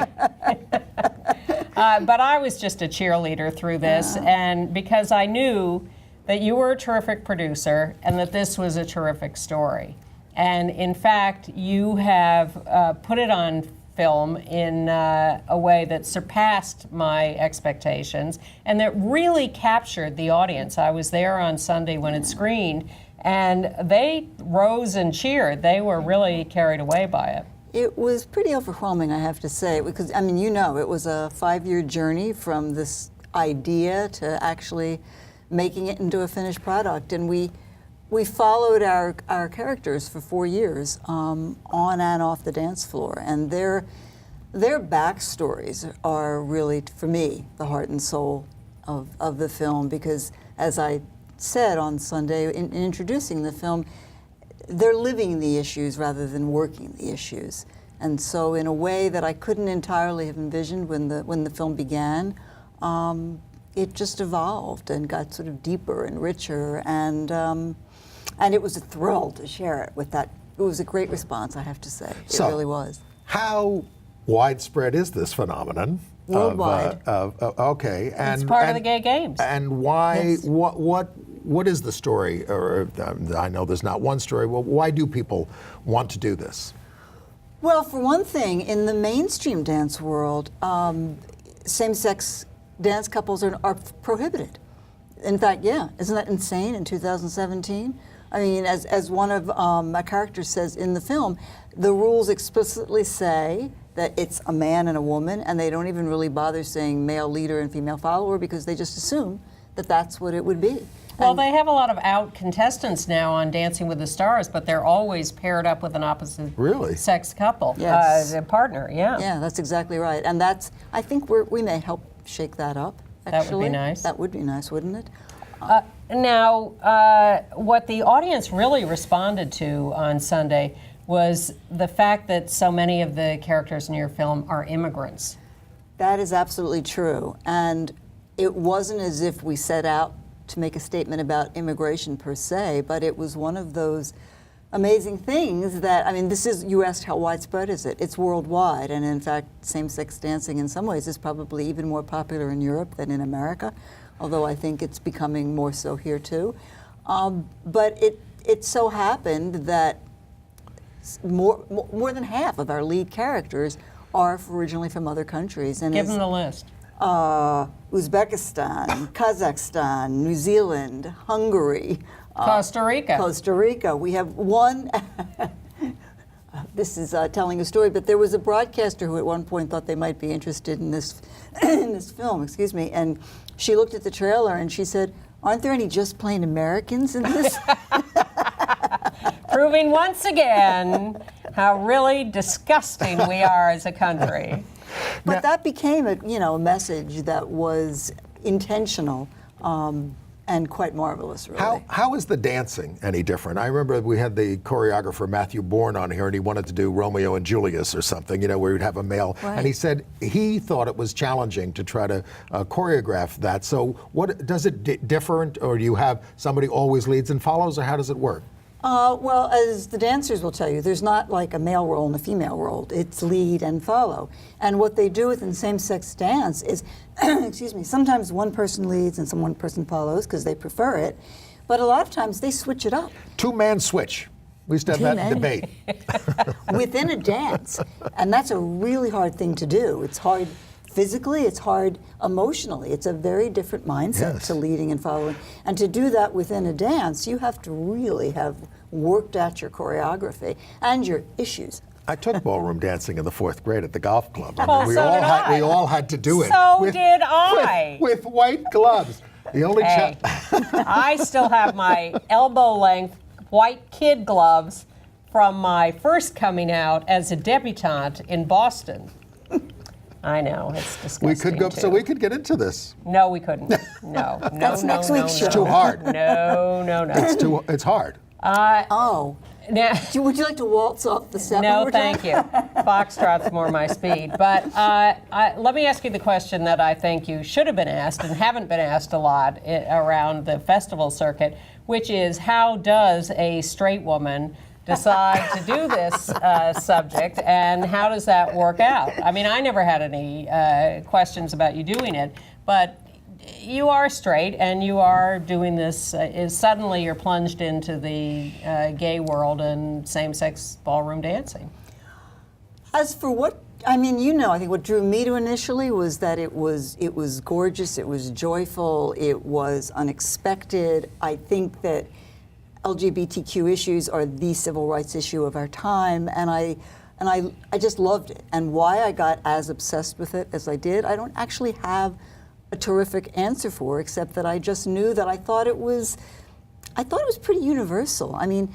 But I was just a cheerleader through this, and because I knew that you were a terrific producer and that this was a terrific story. And in fact, you have put it on film in a way that surpassed my expectations and that really captured the audience. I was there on Sunday when it screened, and they rose and cheered. They were really carried away by it. It was pretty overwhelming, I have to say, because, I mean, you know, it was a 5-year journey from this idea to actually making it into a finished product. And we followed our characters for 4 years on and off the dance floor. And their backstories are really, for me, the heart and soul of the film, because as I said on Sunday in introducing the film, they're living the issues rather than working the issues. And so in a way that I couldn't entirely have envisioned when the film began, it just evolved and got sort of deeper and richer, and it was a thrill to share it with that. It was a great response, I have to say. It really was. How widespread is this phenomenon? Worldwide. Okay, and it's part of the gay games. And why? Yes. What is the story? Or I know there's not one story. Well, why do people want to do this? Well, for one thing, in the mainstream dance world, same-sex dance couples are prohibited. In fact, yeah, isn't that insane in 2017? I mean, as one of my characters says in the film, the rules explicitly say that it's a man and a woman, and they don't even really bother saying male leader and female follower because they just assume that that's what it would be. Well, they have a lot of out contestants now on Dancing with the Stars, but they're always paired up with an opposite sex couple, Yes. a partner, yeah. Yeah, that's exactly right. And that's, I think we may help shake that up, actually. That would be nice. That would be nice, wouldn't it? Now, what the audience really responded to on Sunday was the fact that so many of the characters in your film are immigrants. That is absolutely true. And it wasn't as if we set out to make a statement about immigration per se, but it was one of those amazing things that, I mean, you asked how widespread is it? It's worldwide, and in fact, same-sex dancing in some ways is probably even more popular in Europe than in America, although I think it's becoming more so here too. But it so happened that more than half of our lead characters are originally from other countries. And give them the list. Uzbekistan, Kazakhstan, New Zealand, Hungary, Costa Rica. Costa Rica. We have one. This is telling a story, but there was a broadcaster who at one point thought they might be interested in this in this film. Excuse me, and she looked at the trailer and she said, "Aren't there any just plain Americans in this?" Proving once again how really disgusting we are as a country. But that became a message that was intentional and quite marvelous, really. How is the dancing any different? I remember we had the choreographer Matthew Bourne on here, and he wanted to do Romeo and Julius or something, where you'd have a male. Right. And he said he thought it was challenging to try to choreograph that. So what does it different, or do you have somebody always leads and follows, or how does it work? Well, as the dancers will tell you, there's not like a male role and a female role. It's lead and follow. And what they do within same-sex dance is, excuse me, sometimes one person leads and one person follows because they prefer it. But a lot of times they switch it up. Two-man switch. We used to have that debate. Within a dance. And that's a really hard thing to do. It's hard physically, it's hard emotionally. It's a very different mindset to leading and following. And to do that within a dance, you have to really have worked out your choreography and your issues. I took ballroom dancing in the 4th grade at the golf club. Well, we so all had to do it. So did I. With white gloves. The only I still have my elbow-length white kid gloves from my first coming out as a debutante in Boston. I know, it's disgusting. We could go, too. so we could get into this. No, we couldn't. No, That's next week's show. It's too hard. No. It's hard. Oh. Now, Would you like to waltz off the set? no, one more time? thank you. Foxtrot's more my speed. But let me ask you the question that I think you should have been asked and haven't been asked a lot around the festival circuit, which is how does a straight woman decide to do this subject, and how does that work out? I mean, I never had any questions about you doing it, but you are straight and you are doing this, suddenly you're plunged into the gay world and same-sex ballroom dancing. As for what, I mean, you know, I think what drew me to initially was that it was gorgeous, it was joyful, it was unexpected. I think that LGBTQ issues are the civil rights issue of our time, and I just loved it. And why I got as obsessed with it as I did, I don't actually have a terrific answer for, except that I just knew that I thought it was pretty universal. I mean,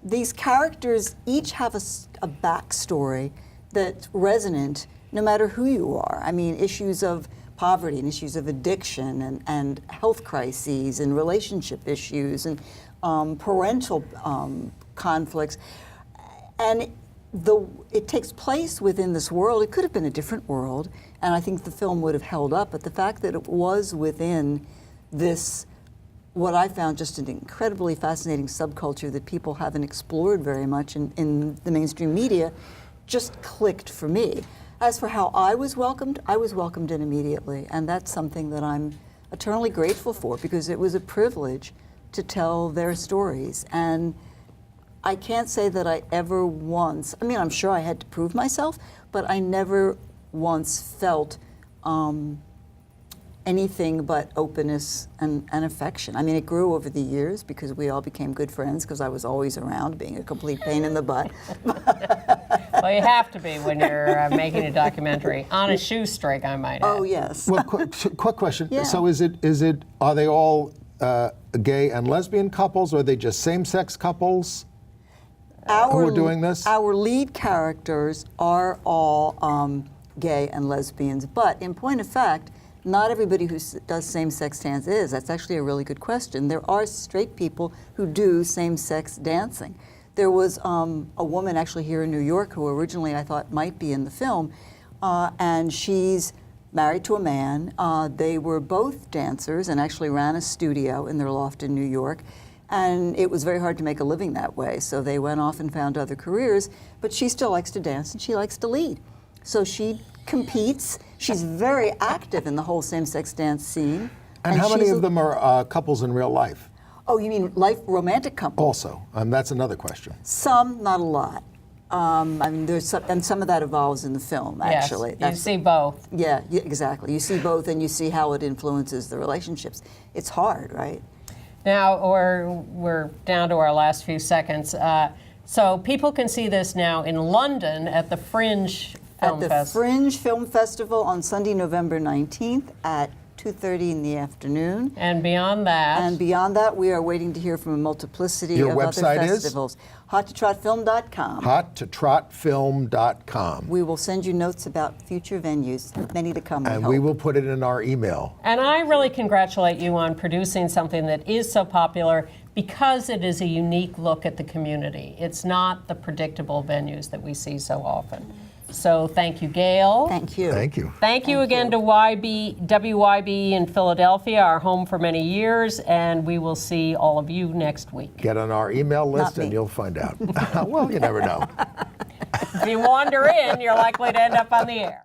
these characters each have a backstory that's resonant no matter who you are. I mean, issues of poverty and issues of addiction and health crises and relationship issues and parental conflicts. And it takes place within this world. It could have been a different world, and I think the film would have held up, but the fact that it was within this, what I found just an incredibly fascinating subculture that people haven't explored very much in the mainstream media, just clicked for me. As for how I was welcomed in immediately, and that's something that I'm eternally grateful for, because it was a privilege to tell their stories. And I can't say that I ever once, I mean, I'm sure I had to prove myself, but I never once felt anything but openness and affection. I mean, it grew over the years because we all became good friends because I was always around being a complete pain in the butt. Well, you have to be when you're making a documentary on a shoestring, I might add. Oh, yes. Well, quick question. Yeah. So are they all gay and lesbian couples, or are they just same-sex couples who are doing this? Our lead characters are all gay and lesbians, but in point of fact, not everybody who does same-sex dance is. That's actually a really good question. There are straight people who do same-sex dancing. There was a woman actually here in New York who originally I thought might be in the film, and she's married to a man. They were both dancers and actually ran a studio in their loft in New York. And it was very hard to make a living that way, so they went off and found other careers, but she still likes to dance and she likes to lead. So she competes. She's very active in the whole same-sex dance scene. And how many of them are couples in real life? Oh, you mean romantic couples? Also, that's another question. Some, not a lot. I mean, there's some, and some of that evolves in the film, actually. Yes, you see both. Yeah, exactly. You see both, and you see how it influences the relationships. It's hard, right? Now, we're down to our last few seconds. So people can see this now in London at the Fringe Film Festival. At the Fringe Film Festival on Sunday, November 19th at 2:30 in the afternoon. And beyond that? And beyond that, we are waiting to hear from a multiplicity of other festivals. HotToTrotFilm.com. HotToTrotFilm.com. We will send you notes about future venues, many to come. And we will put it in our email. And I really congratulate you on producing something that is so popular because it is a unique look at the community. It's not the predictable venues that we see so often. So thank you, Gail. Thank you. Thank you. Thank you again to WYB in Philadelphia, our home for many years, and we will see all of you next week. Get on our email list and you'll find out. Well, you never know. If you wander in, you're likely to end up on the air.